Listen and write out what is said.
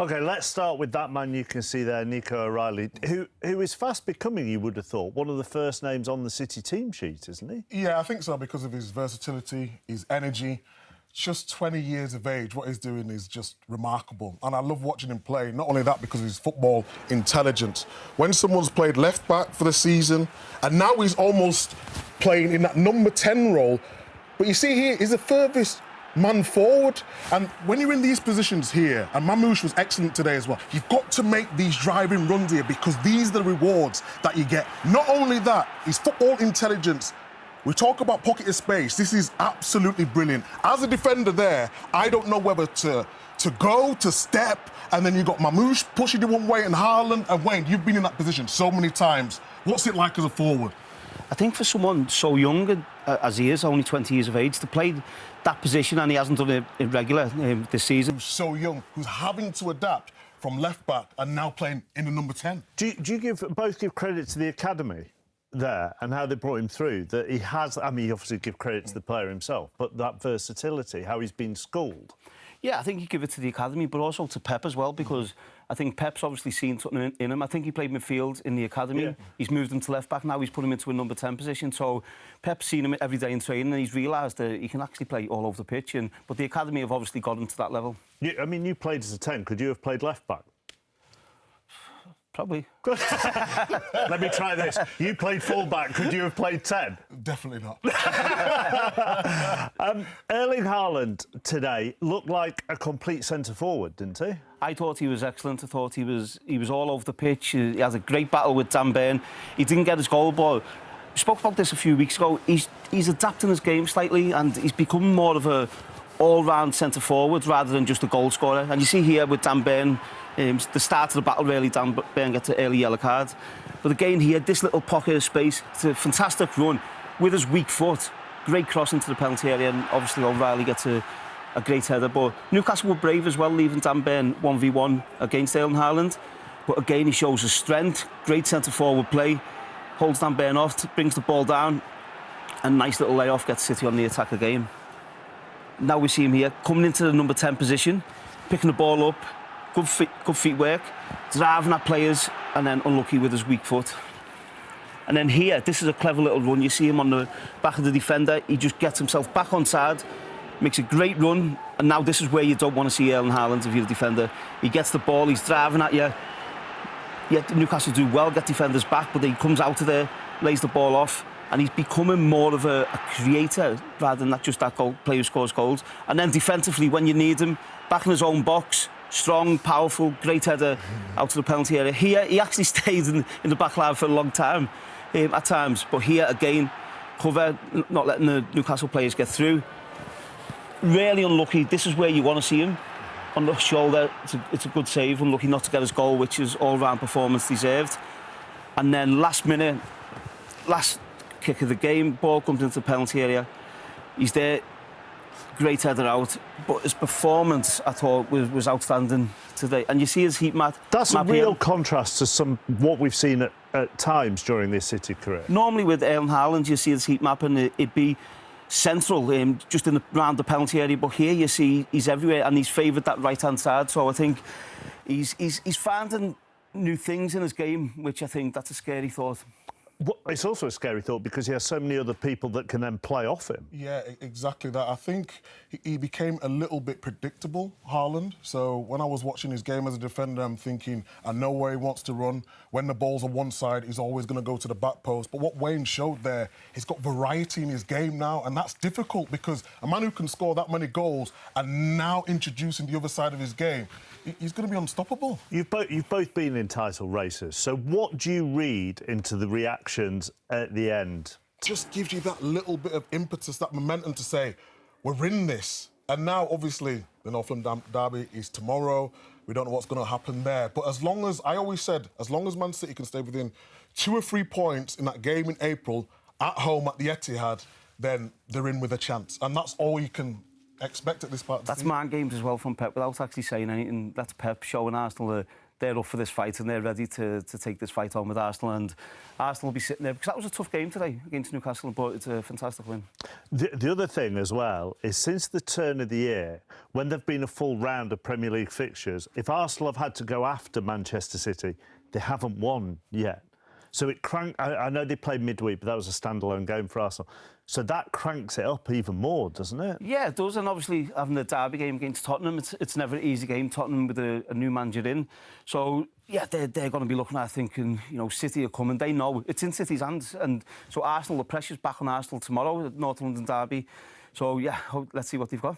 OK, let's start with that man you can see there, Nico O'Reilly, who is fast becoming, you would have thought, one of the first names on the City team sheet, isn't he? Yeah, I think so, because of his versatility, his energy. Just 20 years of age, what he's doing is just remarkable. And I love watching him play, not only that, because of his football intelligence. When someone's played left-back for the season, and now he's almost playing in that number 10 role, but you see here, he's the furthest man forward. And when you're in these positions here, and Mamouche was excellent today as well, you've got to make these driving runs here, because these are the rewards that you get. Not only that, his football intelligence. We talk about pocket of space. This is absolutely brilliant. As a defender there, I don't know whether to go, to step, and then you've got Mamouche pushing you one way and Haaland. And Wayne, you've been in that position so many times. What's it like as a forward? I think for someone so young as he is, only 20 years of age, to play that position, and he hasn't done it irregular this season. So young, who's having to adapt from left-back and now playing in the number 10. Do you both give credit to the academy there and how they brought him through, that he has, I mean, you obviously give credit to the player himself, but that versatility, how he's been schooled? Yeah, I think you give it to the academy, but also to Pep as well, because I think Pep's obviously seen something in him. I think he played midfield in the academy. Yeah. He's moved him to left-back now. He's put him into a number 10 position. So Pep's seen him every day in training, and he's realised that he can actually play all over the pitch. But the academy have obviously got him to that level. I mean, you played as a 10. Could you have played left-back? Probably. Let me try this. You played full-back. Could you have played 10? Definitely not. Erling Haaland today looked like a complete centre-forward, didn't he? I thought he was excellent. I thought he was all over the pitch. He had a great battle with Dan Burn. He didn't get his goal, but we spoke about this a few weeks ago. He's adapting his game slightly, and he's becoming more of a all-round centre-forward rather than just a goal scorer. And you see here with Dan Burn, the start of the battle, really, Dan Burn gets an early yellow card. But again here, this little pocket of space, it's a fantastic run with his weak foot. Great cross into the penalty area, and obviously O'Reilly gets a great header. But Newcastle were brave as well, leaving Dan Burn 1v1 against Erling Haaland. But again, he shows his strength, great centre-forward play, holds Dan Burn off, brings the ball down, and nice little layoff, gets City on the attack again. Now we see him here, coming into the number 10 position, picking the ball up, good feet work, driving at players, and then unlucky with his weak foot. And then here, this is a clever little run. You see him on the back of the defender. He just gets himself back on side, makes a great run, and now this is where you don't want to see Erling Haaland if you're the defender. He gets the ball, he's driving at you. Yeah, Newcastle do well, get defenders back, but he comes out of there, lays the ball off, and he's becoming more of a creator rather than just that player who scores goals. And then defensively, when you need him, back in his own box, strong, powerful, great header out to the penalty area. Here, he actually stayed in the back line for a long time at times. But here, again, cover, not letting the Newcastle players get through. Really unlucky. This is where you want to see him. On the shoulder, it's a good save. Unlucky not to get his goal, which is all-round performance deserved. And then last minute, last kick of the game, ball comes into the penalty area. He's there, great header out, but his performance, I thought, was outstanding today. And you see his heat map. That's a real contrast to what we've seen at times during this City career. Normally with Erling Haaland, you see his heat map and it'd be central, just around the penalty area. But here you see he's everywhere, and he's favoured that right-hand side. So I think he's finding new things in his game, which I think that's a scary thought. Well, it's also a scary thought because he has so many other people that can then play off him. Yeah, exactly that. I think he became a little bit predictable, Haaland. So when I was watching his game as a defender, I'm thinking, I know where he wants to run. When the ball's on one side, he's always going to go to the back post. But what Wayne showed there, he's got variety in his game now, and that's difficult because a man who can score that many goals and now introducing the other side of his game, he's going to be unstoppable. You've both been in title races, so what do you read into the reactions at the end? Just gives you that little bit of impetus, that momentum to say, we're in this. And now, obviously, the North London derby is tomorrow. We don't know what's going to happen there. But as long as, I always said, as long as Man City can stay within 2 or 3 points in that game in April, at home at the Etihad, then they're in with a chance. And that's all you can expect at this part of the season. That's mind games as well from Pep, without actually saying anything. That's Pep showing Arsenal they're up for this fight and they're ready to take this fight on with Arsenal, and Arsenal will be sitting there because that was a tough game today against Newcastle, but it's a fantastic win. The other thing as well is since the turn of the year, when there've been a full round of Premier League fixtures, if Arsenal have had to go after Manchester City, they haven't won yet. So it I know they played midweek, but that was a standalone game for Arsenal. So that cranks it up even more, doesn't it? Yeah, it does. And obviously, having the derby game against Tottenham, it's never an easy game. Tottenham with a new manager in. So, yeah, they're going to be looking at thinking, you know, City are coming. They know it's in City's hands. And so Arsenal, the pressure's back on Arsenal tomorrow at North London derby. So, yeah, let's see what they've got.